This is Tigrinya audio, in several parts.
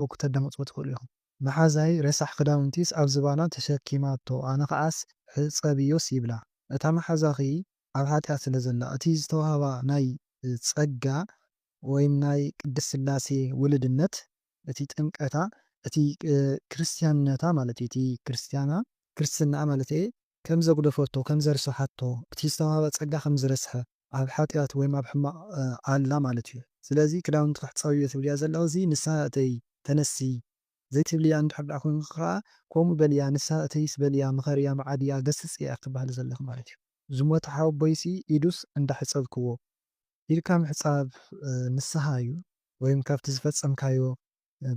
ወክተደመጽ ትኽእሉ ኢኹም መሓዛይ ረሳሕ ክዳውንቲስ ኣብ ዝባና ተሸኪማቶ ኣነ ከዓስ ሕፀብዮስ ይብላ እታ መሓዛኺ ኣብ ኃጢአት ስለ ዘላ እቲ ዝተዋህባ ናይ ጸጋ ወይም ናይ ቅድስት ሥላሴ ውልድነት እቲ ጥምቀታ እቲ ክርስቲያንነታ ማለት እቲ ክርስትና ማለት ከም ዘጉደፈቶ ከም ዘርሰሓቶ እቲ ዝተዋህባ ጸጋ ከም ዝረስሐ ኣብ ኃጢአት ወይም ኣብ ሕማቕ ኣላ ማለት እዩ። ስለዚ ክዳውንቲ ክሕፀብዮ ትብልያ ዘለኹ እዚ ንስሓ እተይ ተነሲ ዘይትብልያ እንድሕር ዳ ኮይንካ ከምኡ በልያ ንስሓ እተይስ በልያ ምኸርያ መዓድያ ገስጽ እያ ክትበሃል ዘለኹ ማለት እዩ። ዝሞተ ሓወቦይሲ ኢዱስ እንዳሕፀብክዎ ኢድካ ምሕፃብ ንስሓ እዩ ወይም ካብቲ ዝፈጸምካዮ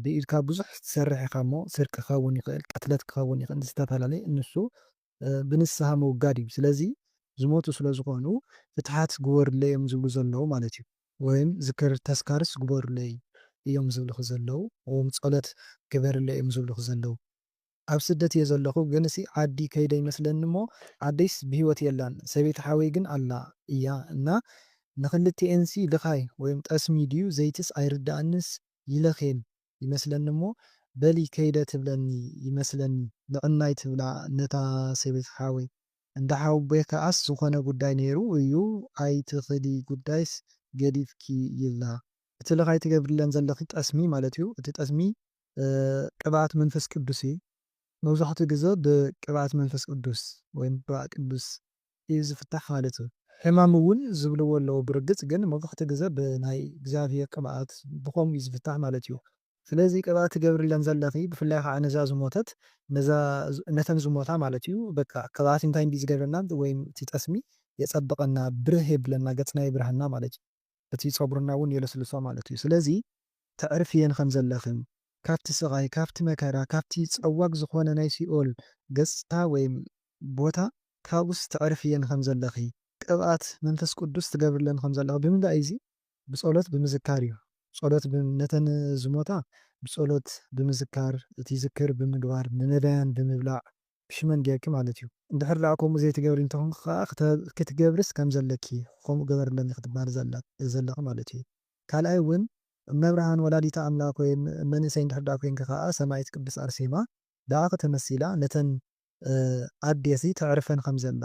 ብኢድካ ብዙሕ ትሰርሕ ኢኻ እሞ ስርቂ ክኸውን ይኽእል ቅትለት ክኸውን ይኽእል ዝተፈላለየ ንሱ ብንስሓ ምውጋድ እዩ። ስለዚ ዝሞቱ ስለ ዝኾኑ ፍትሓት ግበሩለይ እዮም ዝብሉ ዘለዉ ማለት እዩ። ወይም ዝክር ተስካርስ ግበሩለይ እዮም ዝብልኹ ዘለዉ ወይም ጸሎት ግበሩለይ እዮም ዝብልኹ ዘለዉ። ኣብ ስደት እየ ዘለኹ ግን እሲ ዓዲ ከይደ ይመስለኒ እሞ ዓደይስ ብሂወት የላን ሰበይቲ ሓወይ ግን ኣላ እያ እና ንኽልቲአንሲ ልኻይ ወይም ጠስሚ ድዩ ዘይትስ ኣይርዳእንስ ይለኼን ይመስለኒ እሞ በሊ ከይደ ትብለኒ ይመስለኒ ንዕናይ ትብላ ነታ ሰበይቲ ሓወይ እንዳ ሓወቦይ ከዓስ ዝኾነ ጉዳይ ነይሩ እዩ ኣይትኽዲ ጉዳይስ ገዲፍኪ ይብላ እቲ ልኻይ ትገብርለን ዘለኺ ጠስሚ ማለት እዩ። እቲ ጠስሚ ቅብኣት መንፈስ ቅዱስ እዩ። መብዛሕትኡ ግዜ ብቅብኣት መንፈስ ቅዱስ ወይም ቅብኣት ቅዱስ እዩ ዝፍታሕ ማለት እዩ። ሕማም እውን ዝብልዎ ኣለዎ ብርግጽ ግን መብዛሕትኡ ግዜ ብናይ እግዚኣብሔር ቅብኣት ብኸምኡ እዩ ዝፍታሕ ማለት እዩ። ስለዚ ቅብኣት ትገብርለን ዘለኺ ብፍላይ ከዓ ነዛ ዝሞተት ነተን ዝሞታ ማለት እዩ በቃ ቅብኣት እንታይ እንዲ ዝገብረና ወይም እቲ ጠስሚ የጸብቐና ብርህ የብለና ገጽና ይብርሃና ማለት እዩ። እቲ ፀጉርና እውን የለስልሶ ማለት እዩ። ስለዚ ተዕርፍየን ከም ዘለኽን ካብቲ ስቃይ ካብቲ መከራ ካብቲ ፀዋግ ዝኾነ ናይ ሲኦል ገጽታ ወይም ቦታ ካብኡስ ተዕርፍየን ከም ዘለኺ ቅብኣት መንፈስ ቅዱስ ትገብርለን ከም ዘለኺ ብምንታይ እዚ ብጸሎት ብምዝካር እዩ። ጸሎት ነተን ዝሞታ ብጸሎት ብምዝካር እቲ ዝክር ብምግባር ንነዳያን ብምብላዕ ብሽመን ጌርኪ ማለት እዩ። እንድሕር ደኣ ከምኡ ዘይትገብሪ እንተኾንኩ ከዓ ክትገብርስ ከም ዘለኪ ከምኡ ገበርለኒ ክትባል ዘለኺ ማለት እዩ። ካልኣይ እውን እመብርሃን ወላዲተ ኣምላክ ወይም መንእሰይ እንድሕር ደኣ ኮንካ ከዓ ሰማዕት ቅድስት ኣርሴማ ደኣ ከተመሲላ ነተን ኣዴሲ ተዕርፈን ከም ዘላ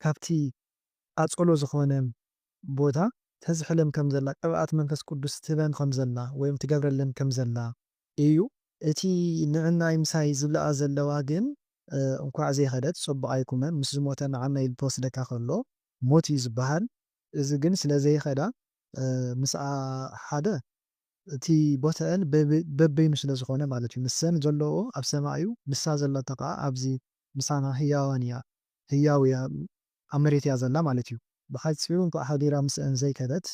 ካብቲ ኣጸሎ ዝኾነ ቦታ ተዝሕለም ከም ዘላ ቅብኣት መንፈስ ቅዱስ ትበን ከም ዘላ ወይም ትገብረለን ከም ዘላ እዩ። እቲ ንዕናይ ምሳይ ዝብልኣ ዘለዋ ግን እንኳዕ ዘይኸደት ጽቡቕ ኣይኩመን ምስ ዝሞተ ንዓና ኢሉ ተወስደካ ከሎ ሞት እዩ ዝበሃል። እዚ ግን ስለ ዘይኸዳ ምስኣ ሓደ እቲ ቦተአን በበይኑ ስለ ዝኾነ ማለት እዩ። ምሰን ዘለዎ ኣብ ሰማይ እዩ ምሳ ዘለቶ ከዓ ኣብዚ ምሳና ህያዋን እያ ህያው እያ ኣብ መሬት እያ ዘላ ማለት እዩ። ብሓፂሩ እንኳ ሓዲራ ምስአን ዘይከደት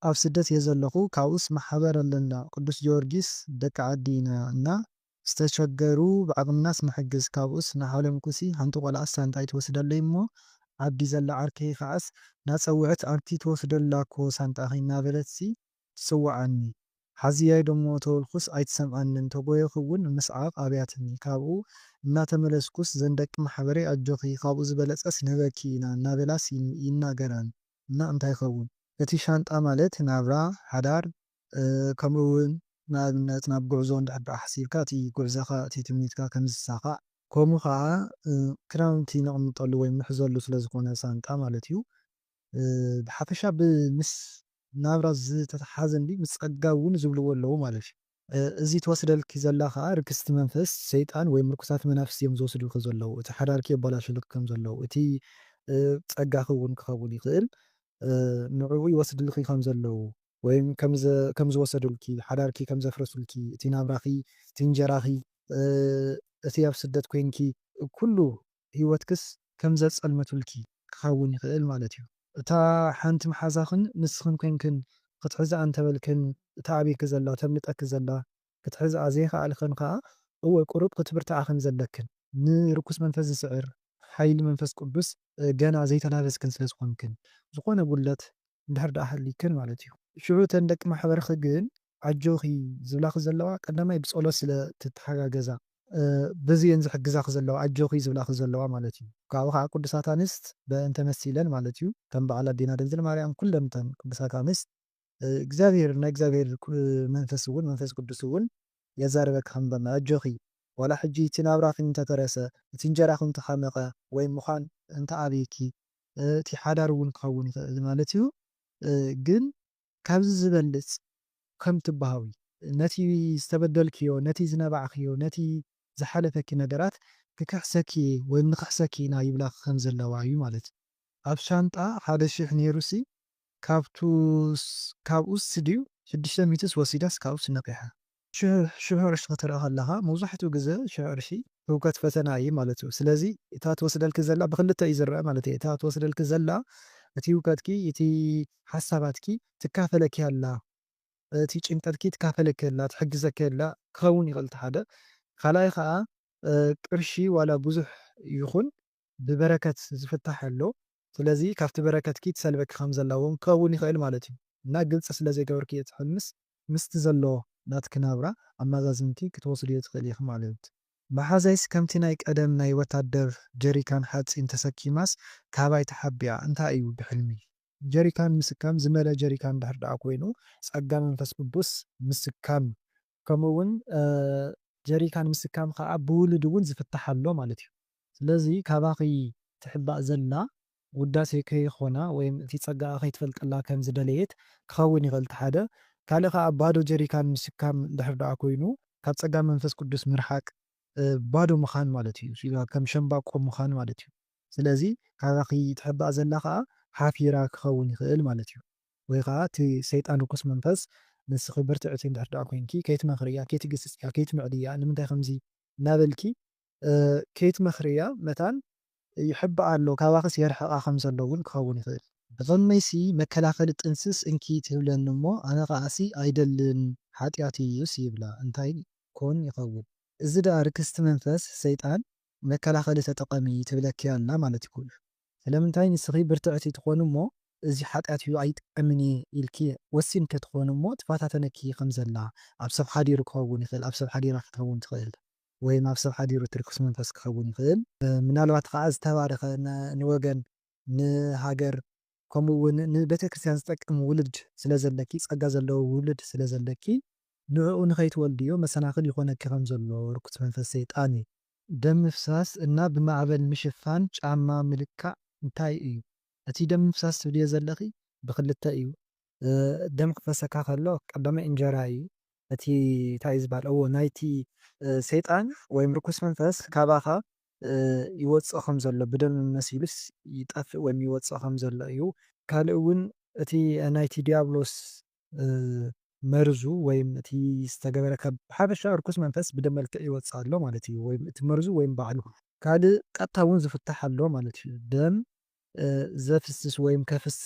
ኣብ ስደት እየ ዘለኹ ካብኡስ ማሕበር ኣለና ቅዱስ ጊዮርጊስ ደቂ ዓዲ ኢና እና ዝተሸገሩ ብዓቕምናስ ንሕግዝ ካብኡስ ናሓለምኩሲ ሓንቲ ቆልዓ ሳንጣይ ትወስደለይ እሞ ዓዲ ዘላ ዓርኪ ከዓስ ናፀውዐት ኣርቲ ትወስደላኮ ሳንጣኺ እናበለትሲ ትፅዋዓኒ ሓዚያይ ደሞ ተወልኩስ ኣይትሰምዓንን ተጎየኹ እውን ምስዓቕ ኣብያትኒ ካብኡ እናተመለስኩስ ዘንደቂ ማሕበረይ ኣጆኺ ካብኡ ዝበለፀስ ነበኪ ኢና እናበላስ ይናገራን እና እንታይ ይኸውን እቲ ሻንጣ ማለት ናብራ ሓዳር ከምኡ እውን ንኣብነት ናብ ጉዕዞ እንድሕር ደኣ ሓሲብካ እቲ ጉዕዞኻ እቲ ትምኒትካ ከም ዝሳኻዕ ከምኡ ከዓ ክዳውንቲ ነቕምጠሉ ወይም ንሕዘሉ ስለ ዝኾነ ሳንጣ ማለት እዩ። ብሓፈሻ ብምስ ናብራ ዝተተሓሓዘ እንዲ ምስ ጸጋ እውን ዝብልዎ ኣለዉ ማለት እዩ። እዚ ትወስደልኪ ዘላ ከዓ ርክስቲ መንፈስ ሰይጣን ወይም ርኩሳት መናፍስቲ እዮም ዝወስዱልኪ ዘለዉ እቲ ሓዳርኪ የበላሽልኪ ከም ዘለዉ እቲ ጸጋኺ እውን ክኸውን ይኽእል ንዕኡ ይወስድልኪ ከም ዘለዉ ወይም ከም ዝወሰዱልኪ ሓዳርኪ ከም ዘፍረሱልኪ እቲ ናብራኺ እቲ እንጀራኺ እቲ ኣብ ስደት ኮንኪ ኩሉ ሂወትክስ ከም ዘጸልመቱልኪ ክኸውን ይኽእል ማለት እዩ። እታ ሓንቲ መሓዛኽን ንስኽን ኮንክን ክትሕዛኣ እንተበልክን እታ ኣብይኪ ዘላ ተምልጠኪ ዘላ ክትሕዛኣ ዘይከኣልክን ከዓ እወይ ቁሩብ ክትብርታዓ ከም ዘለክን ንርኩስ መንፈስ ዝስዕር ሓይሊ መንፈስ ቅዱስ ገና ዘይተናበስክን ስለ ዝኾንክን ዝኾነ ጉድለት እንድሕር ደኣ ሃሊክን ማለት እዩ። ሽዑ እተን ደቂ ማሕበርኺ ግን ዓጆኺ ዝብላኺ ዘለዋ ቀዳማይ ብጸሎት ስለ ትተሓጋገዛ በዚአን ዝሕግዛኺ ዘለዋ ዓጆኺ ዝብላኺ ዘለዋ ማለት እዩ። ካብኡ ከዓ ቅዱሳት ኣንስት በእንተ መሲለን ማለት እዩ ከም በዓል ኣዴና ድንግል ማርያም ኩለን እተን ቅዱሳት ኣንስት እግዚኣብሔር ናይ እግዚኣብሔር መንፈስ እውን መንፈስ ቅዱስ እውን የዛረበክ ከምበና እጆኺ ወላ ሕጂ እቲ ናብራኺ እንተተረሰ እቲ እንጀራኺ እንተሓመቐ ወይ ምዃን እንተኣበይኪ እቲ ሓዳር እውን ክኸውን ይኽእል ማለት እዩ። ግን ካብዚ ዝበልፅ ከም ትበሃዊ ነቲ ዝተበደልክዮ ነቲ ዝነበዕኽዮ ነቲ ዝሓለፈኪ ነገራት ክክሕሰኪ ወይ ንክሕሰኪ ኢና ይብላክ ከም ዘለዋ እዩ ማለት እዩ። ኣብ ሻንጣ 1,000 ነይሩሲ ካብኡስ ድዩ 600 ወሲዳስ ካብኡስ ነቂሓ 1,000 ቅርሺ ክትርኢ ከለኻ መብዛሕትኡ ግዜ 1,000 ቅርሺ ህውከት ፈተና እዩ ማለት እዩ። ስለዚ እታ ትወስደልክ ዘላ ብክልተ እዩ ዝረአ ማለት እዩ። እታ ትወስደልክ ዘላ እቲ ህውከትኪ እቲ ሓሳባትኪ ትካፈለኪ ኣላ እቲ ጭንቀትኪ ትካፈለኪ ኣላ ትሕግዘኪ ኣላ ክኸውን ይኽእል እቲ ሓደ። ካልኣይ ከዓ ቅርሺ ዋላ ብዙሕ ይኹን ብበረከት ዝፍታሕ ኣሎ። ስለዚ ካብቲ በረከትኪ ትሰልበኪ ከም ዘላ እውን ክኸውን ይኽእል ማለት እዩ። እና ግልፂ ስለ ዘይገበርኪ እየ ትሕምስ ምስቲ ዘሎ ናትኪ ናብራ ኣመዛዝንቲ ክትወስድዮ ትኽእል ኢኻ ማለት እዩ። መሓዛይስ ከምቲ ናይ ቀደም ናይ ወታደር ጀሪካን ሓፂን ተሰኪማስ ካባይ ተሓቢኣ እንታይ እዩ ብሕልሚ ጀሪካን ምስካም ዝመለ ጀሪካን ድሕር ደኣ ኮይኑ ጸጋ መንፈስ ቅዱስ ምስካም ከምኡውን ጀሪካን ምስካም ከዓ ብውሉድ እውን ዝፍታሕ ኣሎ ማለት እዩ። ስለዚ ካባኺ ትሕባእ ዘላ ውዳሴ ከይኾና ወይም እቲ ጸጋ ከይትፈልጠላ ከም ዝደለየት ክኸውን ይኽእል እቲ ሓደ። ካልእ ከዓ ባዶ ጀሪካን ምስካም ድሕር ደኣ ኮይኑ ካብ ጸጋ መንፈስ ቅዱስ ምርሓቅ ባዶ ምዃን ማለት እዩ። ከም ሸምባቆ ምዃን ማለት እዩ። ስለዚ ካባኺ ትሕባእ ዘላ ከዓ ሓፊራ ክኸውን ይኽእል ማለት እዩ። ወይ ከዓ እቲ ሰይጣን ርኩስ መንፈስ ንስኺ ብርትዕቲ እንድሕር ደኣ ኮንኪ ከይትመኽርያ ከይትግስፅያ ከይትምዕድያ ንምንታይ ከምዚ እናበልኪ ከይትመኽርያ መታን ይሕባእ ኣሎ ካባኽስ የርሕቓ ከም ዘሎ እውን ክኸውን ይኽእል። ብኸመይሲ መከላኸሊ ጥንስስ እንኪ ትብለኒ እሞ ኣነ ኸዓሲ ኣይደልን ሓጢኣት እዩስ ይብላ እንታይ ኮን ይኸውን። እዚ ደኣ ርክስቲ መንፈስ ሰይጣን መከላኸሊ ተጠቐሚ ትብለኪ ኣላ ማለት ይኩሉ። ስለምንታይ ንስኺ ብርትዕቲ ትኾኑ እሞ እዚ ሓጢኣት እዩ ኣይጥቀምን ኢልኪ ወሲንከ ትኾኑ እሞ ትፋታተነኪ ከም ዘላ ኣብ ሰብ ሓዲሩ ክኸውን ይኽእል ኣብ ሰብ ሓዲራ ክትኸውን ትኽእል ወይም ኣብ ሰብ ሓዲሩ ትርክስ መንፈስ ክኸውን ይኽእል። ምናልባት ከዓ ዝተባረኸ ንወገን ንሃገር ከምኡውን ንቤተክርስትያን ዝጠቅም ውልድ ስለ ዘለኪ ጸጋ ዘለዎ ውልድ ስለ ዘለኪ ንዕኡ ንኸይትወልድዮ መሰናኽል ይኾነኪ ከም ዘሎ ርኩስ መንፈስ ሰይጣን እዩ። ደም ምፍሳስ እና ብማዕበል ምሽፋን ጫማ ምልካዕ እንታይ እዩ? እቲ ደም ምፍሳስ ትብልዮ ዘለኺ ብክልተ እዩ። ደም ክፈሰካ ከሎ ቀዳማይ እንጀራ እዩ። እቲ እንታይ እዩ ዝበሃል ናይቲ ሰይጣን ወይም ርኩስ መንፈስ ካባኻ ይወፅእ ከም ዘሎ ብደም መሲሉስ ይጠፍእ ወይም ይወፅእ ከም ዘሎ እዩ። ካልእ እውን እቲ ናይቲ ዲያብሎስ መርዙ ወይም እቲ ዝተገበረካ ብሓፈሻ ርኩስ መንፈስ ብደም መልክዕ ይወፅእ ኣሎ ማለት እዩ። ወይም እቲ መርዙ ወይም ባዕሉ ካልእ ቀጥታ እውን ዝፍታሕ ኣሎ ማለት እዩ። ደም ዘፍስስ ወይም ከፍስስ